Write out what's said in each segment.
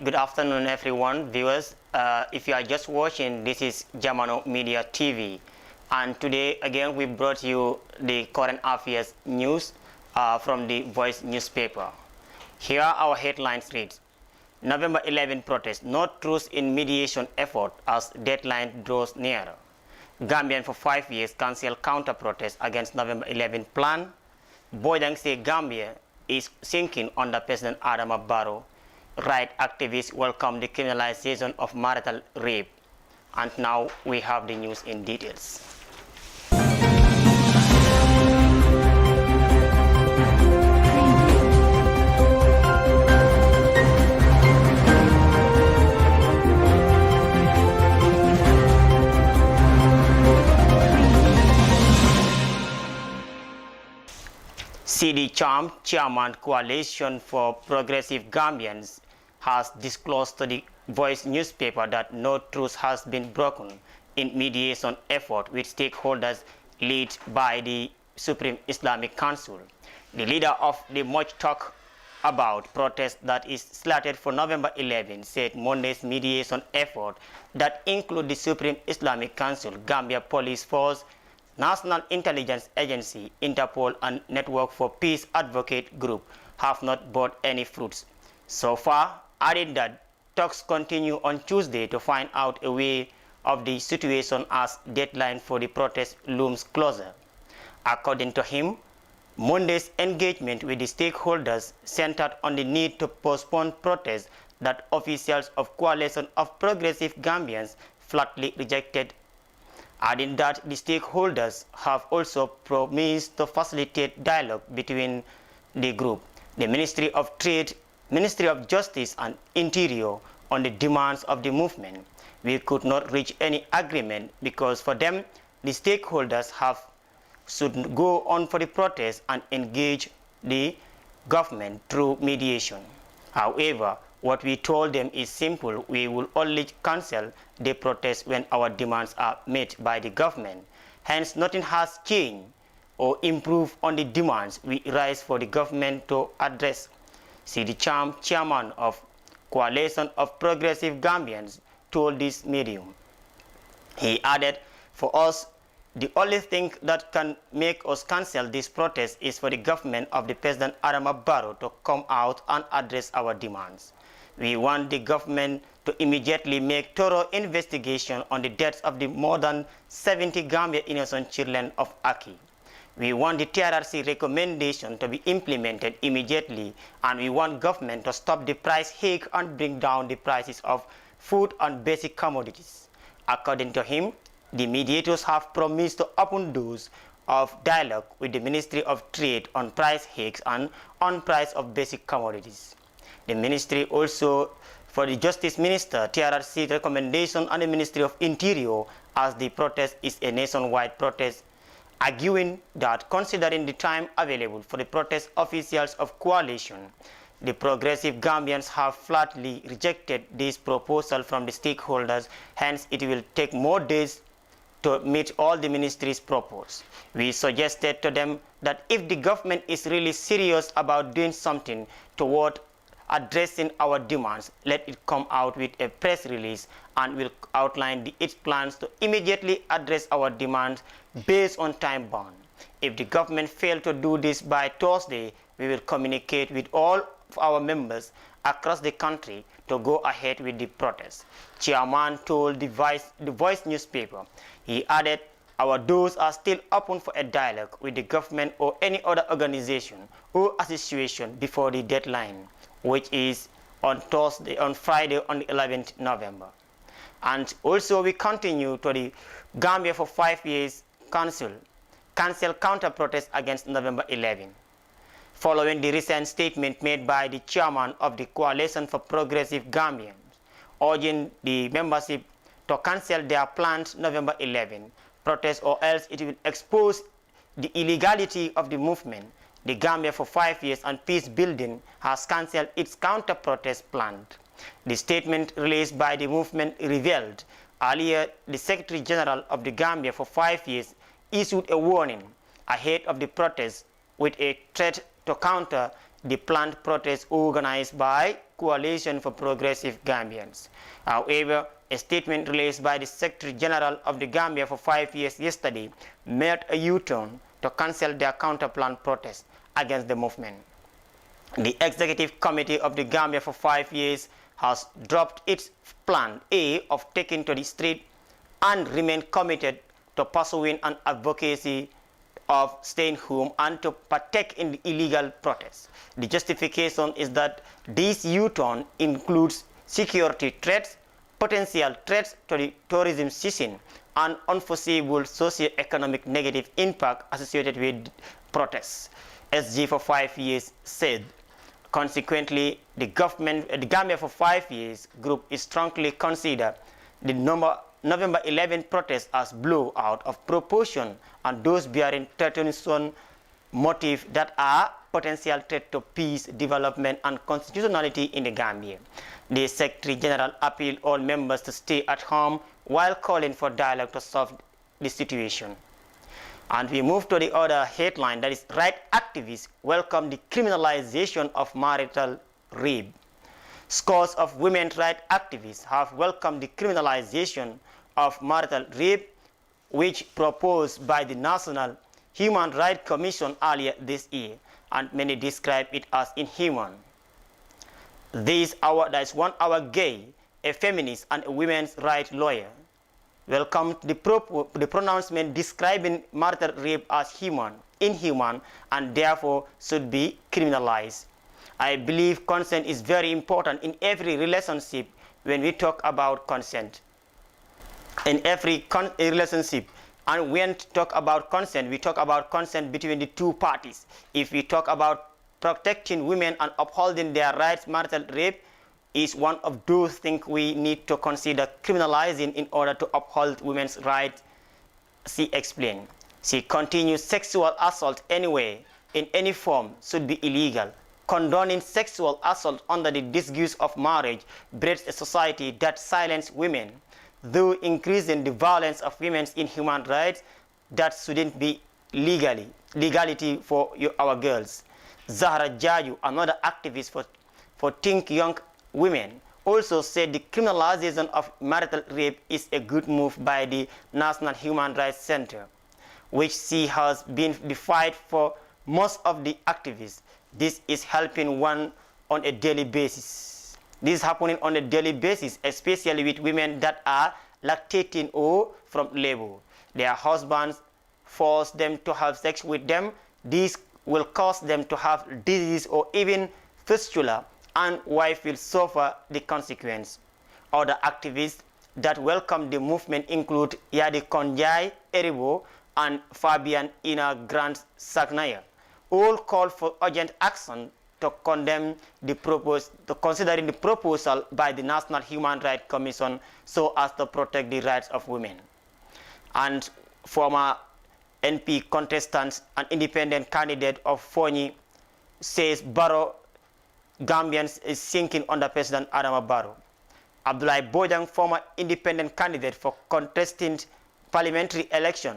Good afternoon, everyone, viewers. If you are just watching, this is Jamano Media TV. And today, again, we brought you the current affairs news from the Voice newspaper. Here are our headlines read. November 11 protest, no truce in mediation effort as deadline draws nearer. Gambian for 5 years cancel counter-protest against November 11 plan. Bojang say Gambia is sinking under President Adama Barrow. Right activists welcome the criminalization of marital rape. And now we have the news in details. CD Charm, Chairman Coalition for Progressive Gambians, has disclosed to the Voice newspaper that no truce has been broken in mediation effort with stakeholders led by the Supreme Islamic Council. The leader of the much talk about protest that is slated for November 11 said Monday's mediation effort that include the Supreme Islamic Council, Gambia Police Force, National Intelligence Agency, Interpol, and Network for Peace Advocate Group have not brought any fruits. So far, adding that talks continue on Tuesday to find out a way of the situation as deadline for the protest looms closer. According to him, Monday's engagement with the stakeholders centered on the need to postpone protests that officials of Coalition of Progressive Gambians flatly rejected, adding that the stakeholders have also promised to facilitate dialogue between the group, the Ministry of Trade, Ministry of Justice and Interior on the demands of the movement. We could not reach any agreement because for them, the stakeholders should go on for the protest and engage the government through mediation. However, what we told them is simple. We will only cancel the protest when our demands are met by the government. Hence, nothing has changed or improved on the demands we raise for the government to address. CD Charm, chairman of Coalition of Progressive Gambians, told this medium. He added, for us, the only thing that can make us cancel this protest is for the government of the President Adama Barrow to come out and address our demands. We want the government to immediately make thorough investigation on the deaths of the more than 70 Gambia innocent children of Aki. We want the TRRC recommendation to be implemented immediately, and we want government to stop the price hike and bring down the prices of food and basic commodities. According to him, the mediators have promised to open doors of dialogue with the Ministry of Trade on price hikes and on price of basic commodities. The ministry also for the Justice Minister, TRRC recommendation and the Ministry of Interior as the protest is a nationwide protest, arguing that considering the time available for the protest officials of coalition, the progressive Gambians have flatly rejected this proposal from the stakeholders. Hence, it will take more days to meet all the ministries proposed. We suggested to them that if the government is really serious about doing something toward addressing our demands, let it come out with a press release and will outline its plans to immediately address our demands based on time bound. If the government fails to do this by Thursday, we will communicate with all of our members across the country to go ahead with the protest. Chairman told the Voice newspaper. He added, our doors are still open for a dialogue with the government or any other organization or association before the deadline, which is on Friday on the 11th November. And also we continue to the Gambia for 5 years cancel counter-protest against November 11. Following the recent statement made by the chairman of the Coalition for Progressive Gambians, urging the membership to cancel their planned November 11 protest or else it will expose the illegality of the movement, the Gambia for 5 years and Peace Building has cancelled its counter-protest plan. The statement released by the movement revealed earlier the Secretary General of the Gambia for 5 years issued a warning ahead of the protest with a threat to counter the planned protest organized by Coalition for Progressive Gambians. However, a statement released by the Secretary General of the Gambia for 5 years yesterday made a U-turn to cancel their counter-planned protest against the movement. The Executive Committee of the Gambia for 5 years has dropped its plan A of taking to the street and remain committed to pursuing an advocacy of staying home and to partake in the illegal protests. The justification is that this U-turn includes security threats, potential threats to the tourism season, and unforeseeable socio-economic negative impact associated with protests, SG for 5 years said. Consequently, the Gambia for 5 years group is strongly considered the November 11 protests as blowout of proportion and those bearing treason motive that are potential threat to peace, development, and constitutionality in the Gambia. The Secretary General appealed all members to stay at home while calling for dialogue to solve the situation. And we move to the other headline, that is, right activists welcome the criminalization of marital rape. Scores of women's rights activists have welcomed the criminalization of marital rape, which proposed by the National Human Rights Commission earlier this year, and many describe it as inhuman. That is 1 Hour Gay, a feminist and a women's rights lawyer, welcomed the pronouncement describing marital rape as inhuman, and therefore should be criminalized. I believe consent is very important in every relationship when we talk about consent. In every relationship, and when we talk about consent, we talk about consent between the two parties. If we talk about protecting women and upholding their rights, marital rape is one of those things we need to consider criminalizing in order to uphold women's rights, she explained. She continues, sexual assault anywhere, in any form, should be illegal. Condoning sexual assault under the disguise of marriage breeds a society that silences women, though increasing the violence of women's inhuman rights that shouldn't be legality for our girls. Zahra Jaju, another activist for Think Young Women, also said the criminalization of marital rape is a good move by the National Human Rights Center, which she has been the fight for most of the activists. This is helping one on a daily basis. This is happening on a daily basis, especially with women that are lactating or from labor. Their husbands force them to have sex with them. This will cause them to have disease or even fistula, and wife will suffer the consequence. Other activists that welcome the movement include Yadi Konjai Eribo and Fabian Ina Grant Sagnaya. All call for urgent action to condemn considering the proposal by the National Human Rights Commission so as to protect the rights of women. And former NP contestant and independent candidate of Fonyi says Barrow Gambians is sinking under President Adama Barrow. Abdoulaye Bojang, former independent candidate for contesting parliamentary election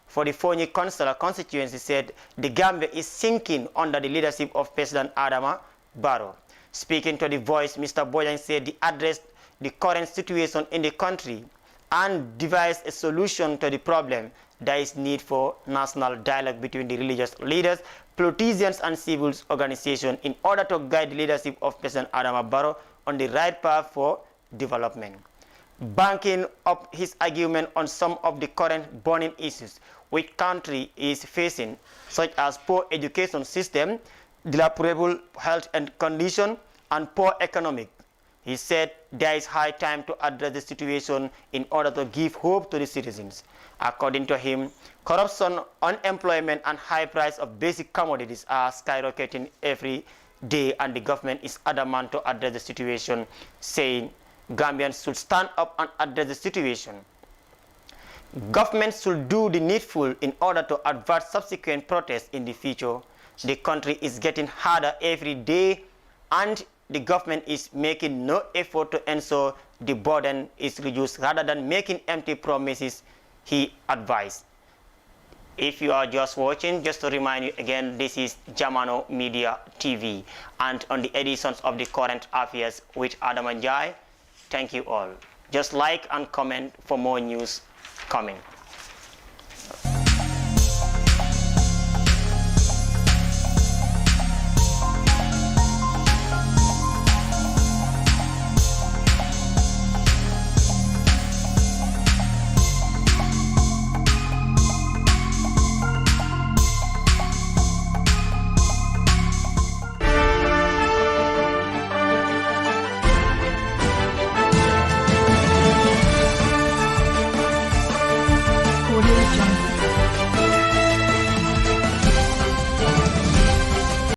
for the Fonyi Consular constituency, said the Gambia is sinking under the leadership of President Adama Barrow. Speaking to The Voice, Mr. Bojang said he addressed the current situation in the country and devised a solution to the problem. There is need for national dialogue between the religious leaders, politicians, and civil organizations in order to guide the leadership of President Adama Barrow on the right path for development. Banking up his argument on some of the current burning issues which country is facing, such as poor education system, deplorable health and condition, and poor economic, he said there is high time to address the situation in order to give hope to the citizens. According to him, corruption, unemployment, and high price of basic commodities are skyrocketing every day, and the government is adamant to address the situation, saying Gambians should stand up and address the situation. Government should do the needful in order to avert subsequent protests in the future. The country is getting harder every day, and the government is making no effort to ensure the burden is reduced rather than making empty promises, he advised. If you are just watching, just to remind you again, this is Jamano Media TV, and on the editions of the Current Affairs with Adam and Jai. Thank you all. Just like and comment for more news coming.